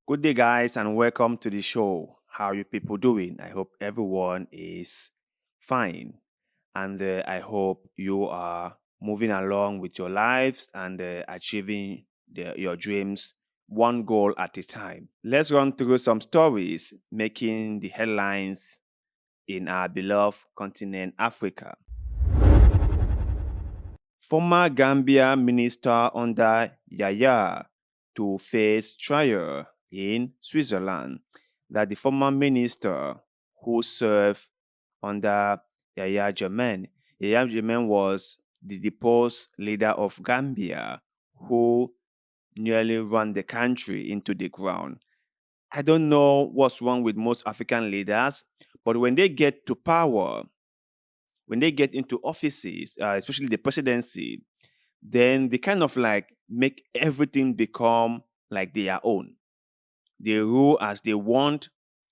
Good day, guys, and welcome to the show. How are you people doing? I hope everyone is fine, and I hope you are moving along with your lives and achieving your dreams one goal at a time. Let's run through some stories making the headlines in our beloved continent, Africa. Former Gambia minister under Yaya to face trial in Switzerland. That the former minister who served under Yaya Jammeh. Yaya Jammeh was the deposed leader of Gambia who nearly ran the country into the ground. I don't know what's wrong with most African leaders, but when they get to power, when they get into offices, especially the presidency, then they kind of like make everything become like their own. They rule as they want,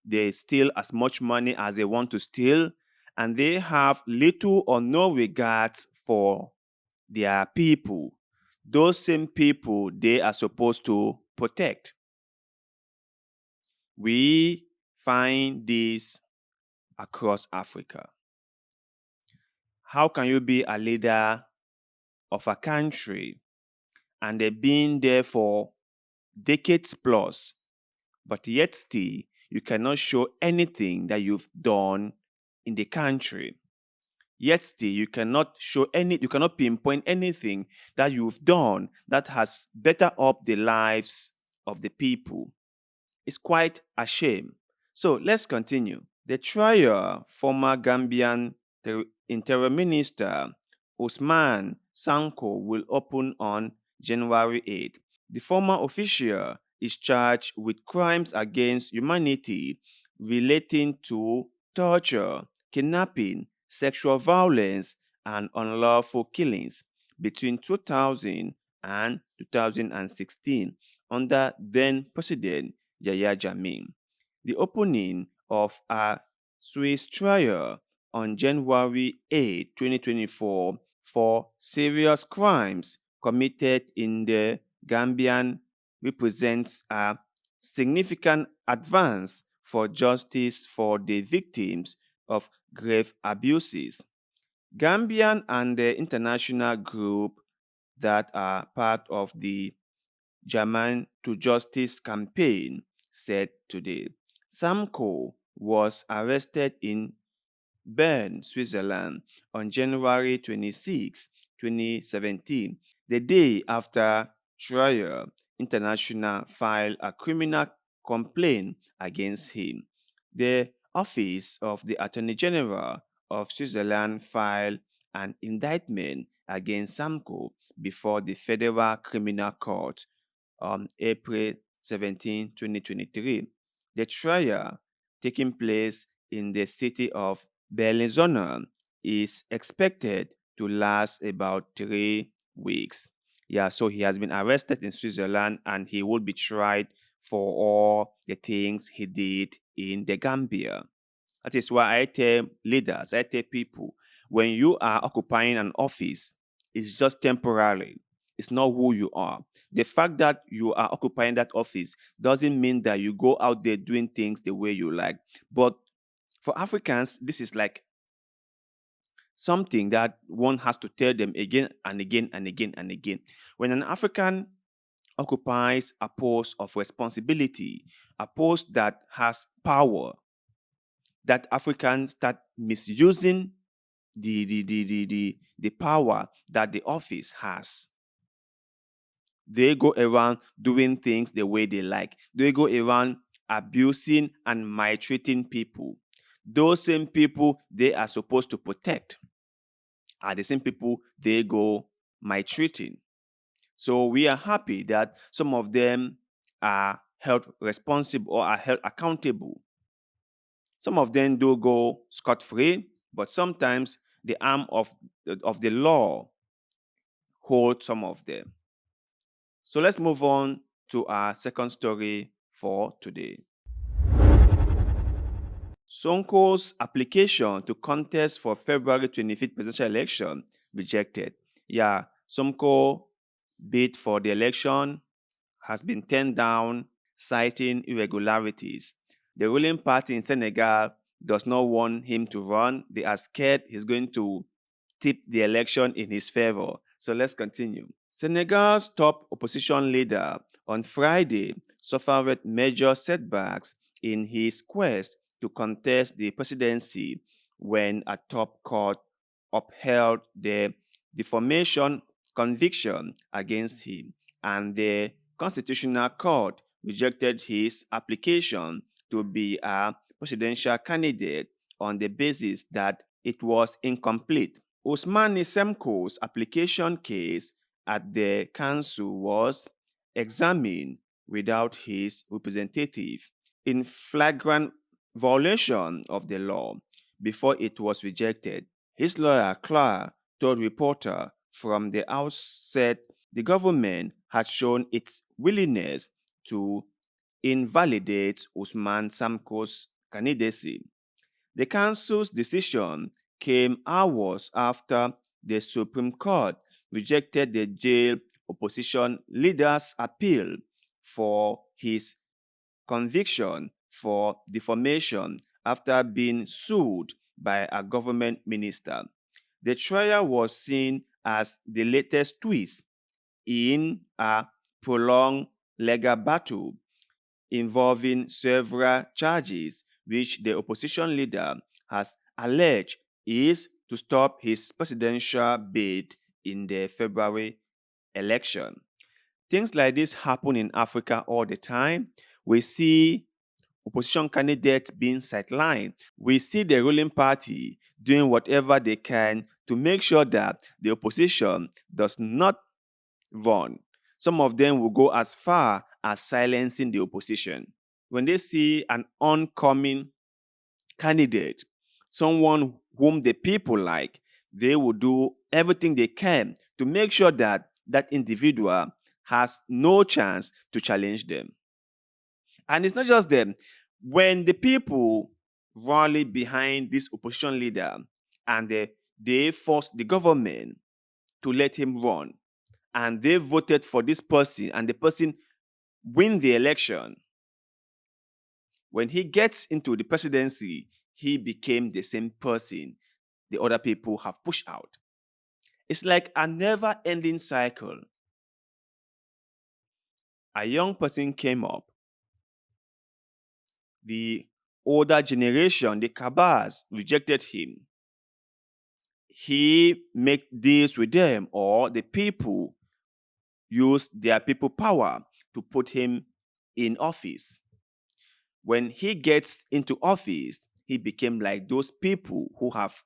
they steal as much money as they want to steal, and they have little or no regard for their people. Those same people they are supposed to protect. We find this across Africa. How can you be a leader of a country and they've been there for decades plus, but yet still you cannot show anything that you've done in the country? Yet still you cannot pinpoint anything that you've done that has better up the lives of the people. It's quite a shame. So let's continue. The trial former Gambian Interior Minister Usman Sanko will open on January 8th. The former official is charged with crimes against humanity relating to torture, kidnapping, sexual violence, and unlawful killings between 2000 and 2016 under then President Yahya Jammeh. The opening of a Swiss trial on January 8, 2024 for serious crimes committed in the Gambian represents a significant advance for justice for the victims of grave abuses. Gambian and the international group that are part of the German to Justice campaign said today. Samko was arrested in Bern, Switzerland on January 26, 2017, the day after trial. International filed a criminal complaint against him. The Office of the Attorney General of Switzerland filed an indictment against Samko before the Federal Criminal Court on April 17, 2023. The trial, taking place in the city of Bellinzona, is expected to last about 3 weeks. Yeah, so he has been arrested in Switzerland and he will be tried for all the things he did in the Gambia. That is why I tell leaders, I tell people, when you are occupying an office, it's just temporary. It's not who you are. The fact that you are occupying that office doesn't mean that you go out there doing things the way you like. But for Africans, this is like something that one has to tell them again and again and again and again. When an African occupies a post of responsibility, a post that has power, that Africans start misusing the power that the office has. They go around doing things the way they like. They go around abusing and maltreating people. Those same people they are supposed to protect are the same people they go maltreating. So we are happy that some of them are held responsible or are held accountable. Some of them do go scot-free, but sometimes the arm of the law holds some of them. So let's move on to our second story for today. Sonko's application to contest for February 25th presidential election rejected. Yeah, Sonko bid for the election has been turned down, citing irregularities. The ruling party in Senegal does not want him to run. They are scared he's going to tip the election in his favor. So let's continue. Senegal's top opposition leader on Friday suffered major setbacks in his quest to contest the presidency when a top court upheld the defamation conviction against him, and the Constitutional Court rejected his application to be a presidential candidate on the basis that it was incomplete. Ousmane Semko's application case at the council was examined without his representative in flagrant violation of the law before it was rejected. His lawyer, Claire, told reporter from the outset the government had shown its willingness to invalidate Usman Samko's candidacy. The council's decision came hours after the Supreme Court rejected the jail opposition leader's appeal for his conviction for defamation after being sued by a government minister. The trial was seen as the latest twist in a prolonged legal battle involving several charges which the opposition leader has alleged is to stop his presidential bid in the February election. Things like this happen in Africa all the time. We see opposition candidates being sidelined. We see the ruling party doing whatever they can to make sure that the opposition does not run. Some of them will go as far as silencing the opposition. When they see an oncoming candidate, someone whom the people like, they will do everything they can to make sure that that individual has no chance to challenge them. And it's not just them. When the people rally behind this opposition leader and they force the government to let him run, and they voted for this person, and the person win the election, when he gets into the presidency, he became the same person the other people have pushed out. It's like a never-ending cycle. A young person came up. The older generation, the Kabas, rejected him. He made deals with them, or the people used their people power to put him in office. When he gets into office, he became like those people who have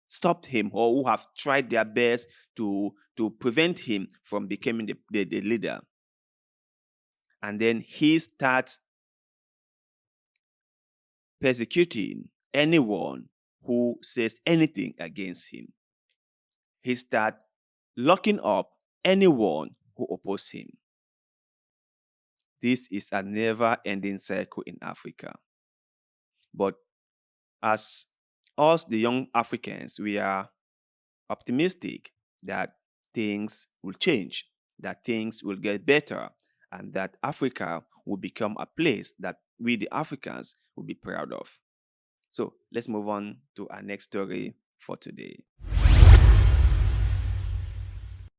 stopped him or who have tried their best to prevent him from becoming the leader. And then he starts persecuting anyone who says anything against him. He starts locking up anyone who opposes him. This is a never-ending cycle in Africa. But as us, the young Africans, we are optimistic that things will change, that things will get better, and that Africa will become a place that we, the Africans, will be proud of. So let's move on to our next story for today.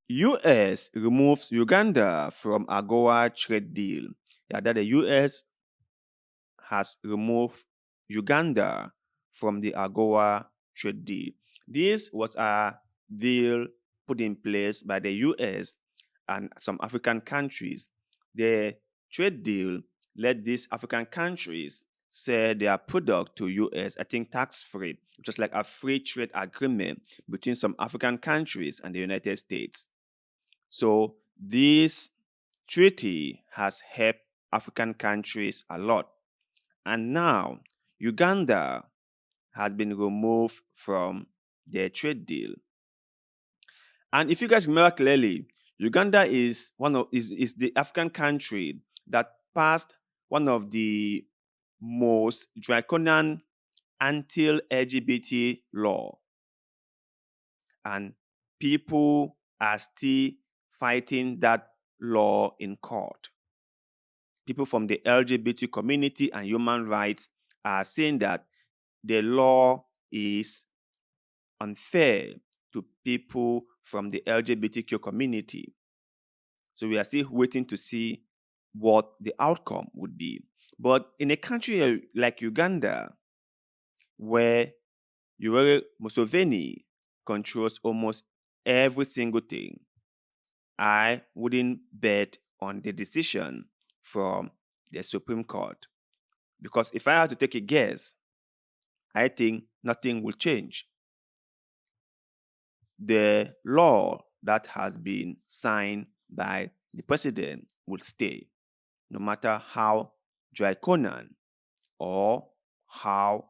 US removes Uganda from AGOA trade deal. Yeah, that the US has removed Uganda from the AGOA trade deal. This was a deal put in place by the US and some African countries. The trade deal let these African countries sell their product to US, I think tax-free, which was like a free trade agreement between some African countries and the United States. So this treaty has helped African countries a lot. And now Uganda has been removed from the trade deal. And if you guys remember clearly, Uganda is is the African country that passed one of the most draconian anti-LGBT law. And people are still fighting that law in court. people from the LGBT community and human rights are saying that the law is unfair to people from the LGBTQ community. So we are still waiting to see what the outcome would be. But in a country like Uganda, where Yoweri Museveni controls almost every single thing, I wouldn't bet on the decision from the Supreme Court. Because if I had to take a guess, I think nothing will change. The law that has been signed by the president will stay, no matter how draconian or how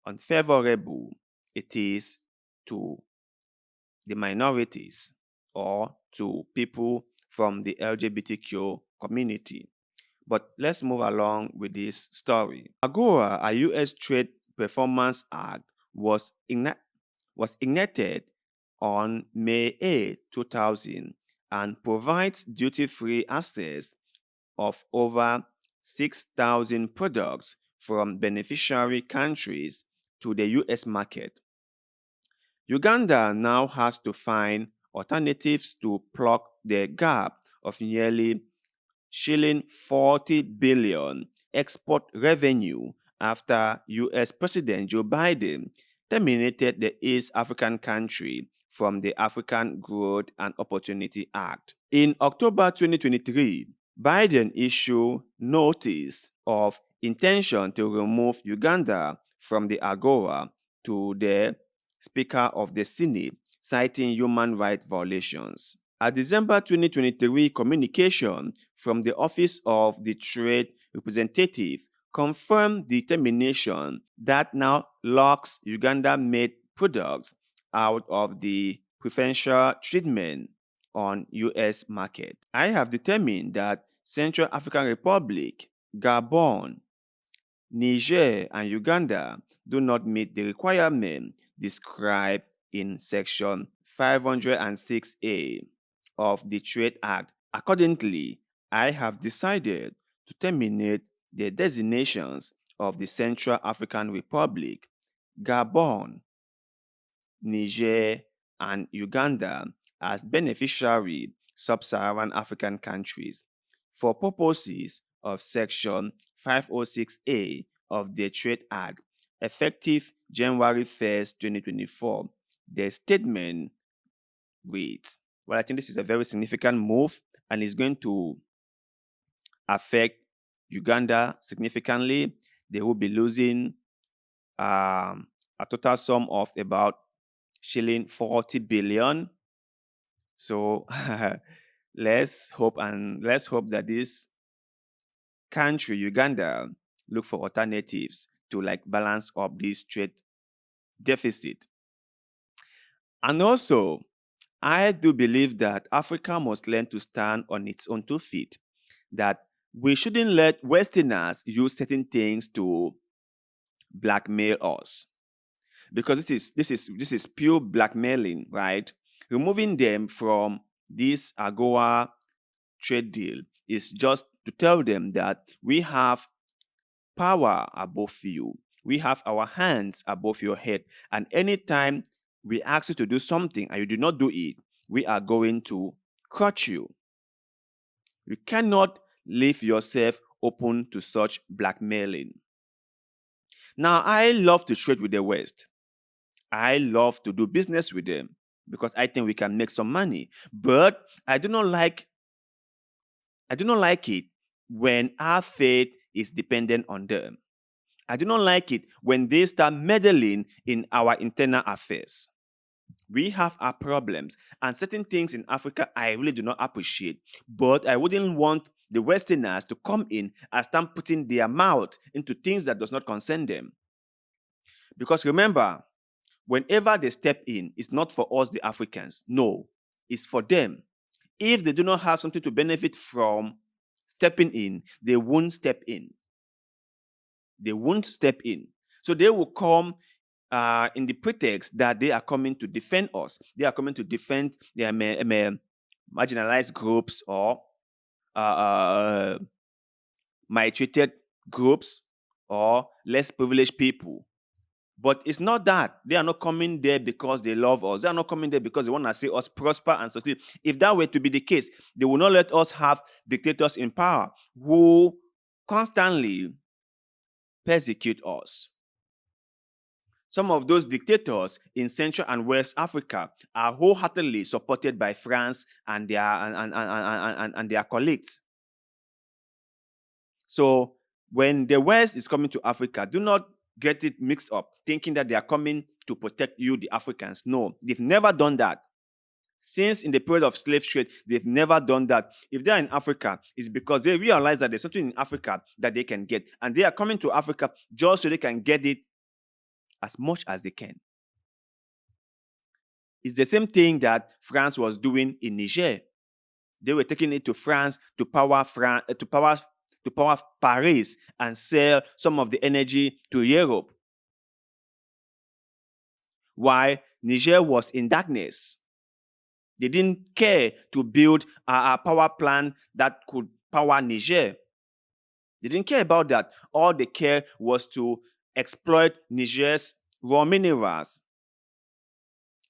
unfavorable it is to the minorities or to people from the LGBTQ community. But let's move along with this story. AGOA, a U.S. Trade Performance Act, was enacted on May 8, 2000 and provides duty-free access of over 6,000 products from beneficiary countries to the U.S. market. Uganda now has to find alternatives to plug the gap of nearly shilling 40 billion export revenue after US President Joe Biden terminated the East African country from the African Growth and Opportunity Act. In October 2023, Biden issued notice of intention to remove Uganda from the AGOA to the Speaker of the Senate, citing human rights violations. A December 2023 communication from the Office of the Trade Representative confirmed the termination that now locks Uganda-made products out of the preferential treatment on U.S. market. I have determined that Central African Republic, Gabon, Niger, and Uganda do not meet the requirement described in Section 506A of the Trade Act. Accordingly, I have decided to terminate the designations of the Central African Republic, Gabon, Niger, and Uganda as beneficiary sub-Saharan African countries for purposes of Section 506A of the Trade Act, effective January 1st, 2024. The statement reads, well, I think this is a very significant move and it's going to affect Uganda significantly. They will be losing a total sum of about shilling 40 billion. So let's hope that this country, Uganda, look for alternatives to like balance up this trade deficit. And also, I do believe that Africa must learn to stand on its own 2 feet, that we shouldn't let Westerners use certain things to blackmail us. Because this is pure blackmailing, right? Removing them from this AGOA trade deal is just to tell them that we have power above you. We have our hands above your head. And anytime we ask you to do something and you do not do it, we are going to crush you. You cannot leave yourself open to such blackmailing. Now, I love to trade with the West. I love to do business with them because I think we can make some money. But I do not like it when our fate is dependent on them. I do not like it when they start meddling in our internal affairs. We have our problems and certain things in Africa I really do not appreciate. But I wouldn't want the Westerners to come in and start putting their mouth into things that does not concern them. Because remember, whenever they step in, it's not for us, the Africans. No, it's for them. If they do not have something to benefit from stepping in, they won't step in. They won't step in. So they will come in the pretext that they are coming to defend us. They are coming to defend their marginalized groups or maltreated groups or less privileged people. But it's not that. They are not coming there because they love us. They are not coming there because they want to see us prosper and succeed. If that were to be the case, they will not let us have dictators in power who constantly persecute us. Some of those dictators in Central and West Africa are wholeheartedly supported by France and their colleagues. So when the West is coming to Africa, do not get it mixed up, thinking that they are coming to protect you, the Africans. No, they've never done that. Since in the period of slave trade, they've never done that. If they're in Africa, it's because they realize that there's something in Africa that they can get. And they are coming to Africa just so they can get it as much as they can. It's the same thing that France was doing in Niger. They were taking it to France to power Paris and sell some of the energy to Europe. While Niger was in darkness, they didn't care to build a power plant that could power Niger. They didn't care about that. All they cared was to exploit Niger's raw minerals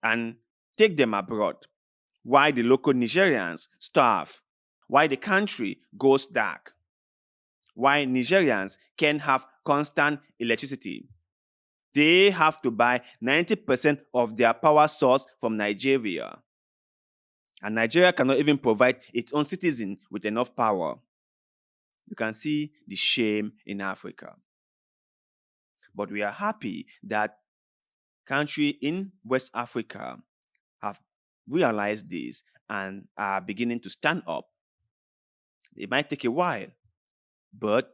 and take them abroad. Why the local Nigerians starve. Why the country goes dark. Why Nigerians can have constant electricity. They have to buy 90% of their power source from Nigeria. And Nigeria cannot even provide its own citizens with enough power. You can see the shame in Africa. But we are happy that countries in West Africa have realized this and are beginning to stand up. It might take a while, but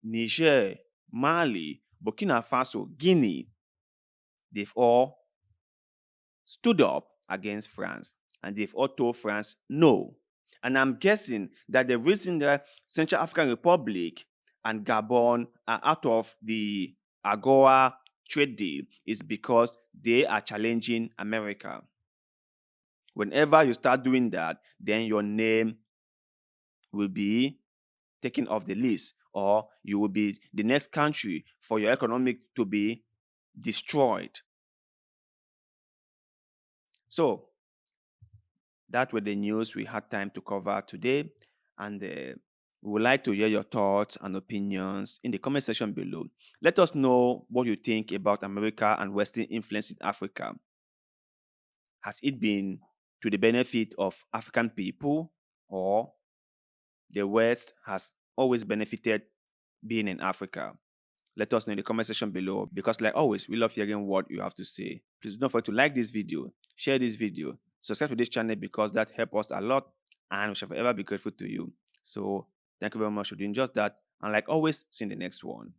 Niger, Mali, Burkina Faso, Guinea, they've all stood up against France and they've all told France no. And I'm guessing that the reason that Central African Republic and Gabon are out of the AGOA trade deal is because they are challenging America. Whenever you start doing that, then your name will be taken off the list, or you will be the next country for your economic to be destroyed. So, that were the news we had time to cover today, and we would like to hear your thoughts and opinions in the comment section below. Let us know what you think about America and Western influence in Africa. Has it been to the benefit of African people, or the West has always benefited being in Africa? Let us know in the comment section below, because like always, we love hearing what you have to say. Please don't forget to like this video, share this video, subscribe to this channel because that helps us a lot and we shall forever be grateful to you. So thank you very much for doing just that. And like always, see you in the next one.